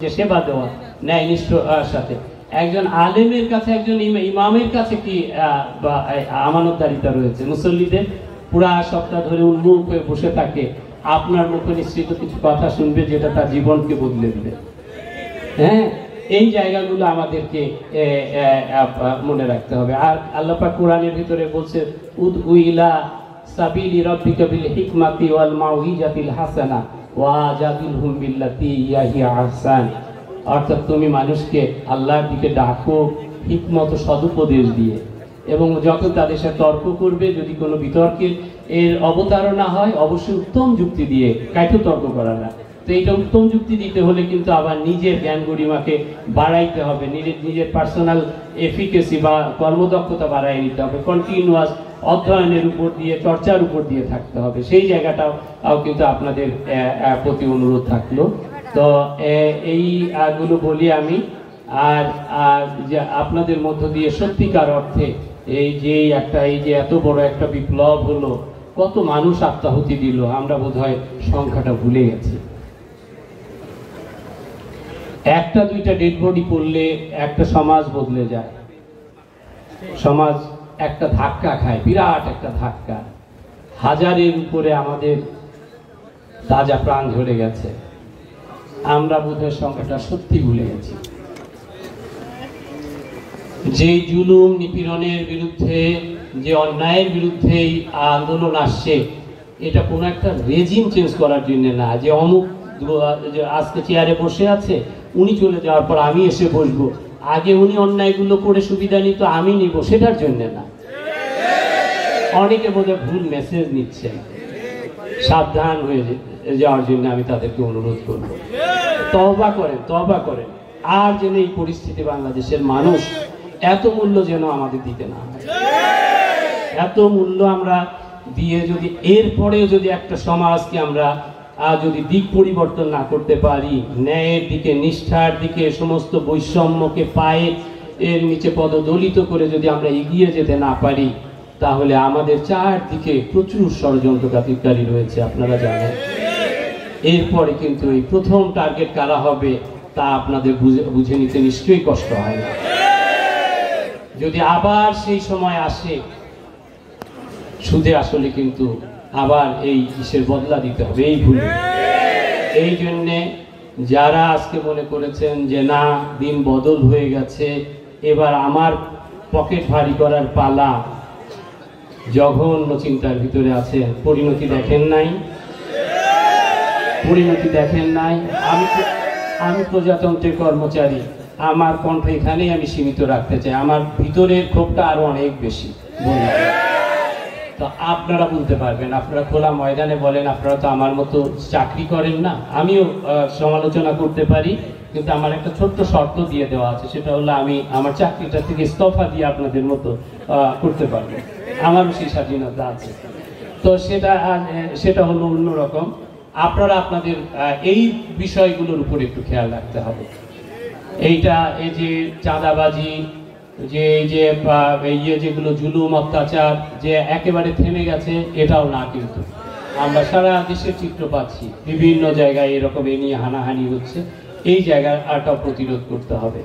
যে সেবা দেওয়া ন্যায়নিষ্ঠতার সাথে। একজন আলেমের কাছে, একজন ইমামের কাছে কি আমানতদারিতা রয়েছে? মুসল্লিদের পুরা সপ্তাহ ধরে উন্মুখ হয়ে বসে থাকে, আপনার মুখে নিশ্চিত কিছু কথা শুনবে যেটা তার জীবনকে বদলে দেবে। হ্যাঁ, এই জায়গাগুলো আমাদেরকে মনে রাখতে হবে। আর আল্লাহ পাক কোরআনের ভিতরে বলছে, উদউ ইলা সাবিলি রাব্বিকা বিল হিকমাতি ওয়াল মাউইজাতিল হাসানা ওয়াজাদিলহুম বিল্লাতি হিয়া আহসান। অর্থাৎ তুমি মানুষকে আল্লাহর দিকে ডাকো হিকমত সদুপদেশ দিয়ে, এবং যখন তাদের সাথে তর্ক করবে, যদি কোনো বিতর্কের অবতারণা হয় অবশ্যই উত্তম যুক্তি দিয়ে, কাইটো তর্ক করা না। তো এইটা উত্তম যুক্তি দিতে হলে কিন্তু আবার নিজের জ্ঞান গরিমাকে বাড়াইতে হবে, নিজের পার্সোনাল এফিকেসি বা কর্মদক্ষতা বাড়াই নিতে হবে, কন্টিনিউয়াস অধ্যয়নের উপর দিয়ে, চর্চার উপর দিয়ে থাকতে হবে। সেই জায়গাটাও কিন্তু আপনাদের প্রতি অনুরোধ থাকলো। তো এইগুলো বলি আমি। আর যে আপনাদের মধ্য দিয়ে সত্যিকার অর্থে এই যে এত বড় একটা বিপ্লব হলো, কত মানুষ আত্মাহুতি দিল, আমরা বোধহয় সংখ্যাটা ভুলে গেছি। একটা দুইটা ডেড বডি পড়লে একটা সমাজ বদলে যায়, সমাজ একটা ধাক্কা খায়, বিরাট একটা ধাক্কা। হাজারের উপরে আমাদের তাজা প্রাণ ঝরে গেছে, আমরা বোধহয় সংখ্যাটা সত্যি ভুলে গেছি। যে জুলুম নিপীড়নের বিরুদ্ধে, যে অন্যায়ের বিরুদ্ধে এই আন্দোলন আসছে, এটা কোনো একটা রেজিম চেঞ্জ করার জন্য না, যে অমুক আজকে চেয়ারে বসে আছে, উনি চলে যাওয়ার পর আমি এসে বসবো, আগে উনি অন্যায়গুলো করে সুবিধা নিত আমি নিব, সেটার জন্য না। অনেকে বোধহয় ভুল মেসেজ নিচ্ছেন, সাবধান হয়ে যাওয়ার জন্য আমি তাদেরকে অনুরোধ করব, তওবা করেন। আর যেন এই পরিস্থিতি বাংলাদেশের মানুষ এত মূল্য যেন আমাদের দিতে না হয়। এত মূল্য আমরা দিয়ে যদি এরপরেও যদি একটা সমাজকে আমরা যদি দিক পরিবর্তন না করতে পারি, ন্যায়ের দিকে, নিষ্ঠার দিকে, সমস্ত বৈষম্যকে পায়ে এর নিচে পদদলিত করে যদি আমরা এগিয়ে যেতে না পারি, তাহলে আমাদের চারদিকে প্রচুর ষড়যন্ত্রকারী রয়েছে, আপনারা জানেন। এরপরে কিন্তু এই প্রথম টার্গেট কারা হবে তা আপনাদের বুঝে নিতে নিশ্চয়ই কষ্ট হয় না। যদি আবার সেই সময় আসে, সুদে আসলে কিন্তু আবার এই কিসের বদলা দিতে হবে, এই ভুল। এই জন্যে যারা আজকে মনে করেছেন যে না, দিন বদল হয়ে গেছে, এবার আমার পকেট ভারী করার পালা, জঘন্য চিন্তার ভিতরে আছে, পরিণতি দেখেন নাই। আমি প্রজাতন্ত্রের কর্মচারী, আমার কণ্ঠ এখানেই আমি সীমিত রাখতে চাই, আমার ভিতরের ক্ষোভটা আরো অনেক বেশি। তো আপনারা বলতে পারবেন, আপনারা খোলা ময়দানে বলেন, আপনারা তো আমার মতো চাকরি করেন না, আমিও সমালোচনা করতে পারি, কিন্তু আমার একটা ছোট্ট শর্ত দিয়ে দেওয়া আছে, সেটা হলো আমি আমার চাকরিটা থেকে ইস্তফা দিয়ে আপনাদের মতো করতে পারবো, আমারও সেই স্বাধীনতা আছে। তো সেটা হলো অন্যরকম। আপনারা আপনাদের এই বিষয়গুলোর উপর একটু খেয়াল রাখতে হবে। এই যে চাঁদাবাজি, যেগুলো জুলুম অত্যাচার যে একেবারে থেমে গেছে, এটাও না, কিন্তু আমরা সারা দেশের চিত্র পাচ্ছি, বিভিন্ন জায়গায় এরকম এ নিয়ে হানাহানি হচ্ছে। এই জায়গাটাও প্রতিরোধ করতে হবে।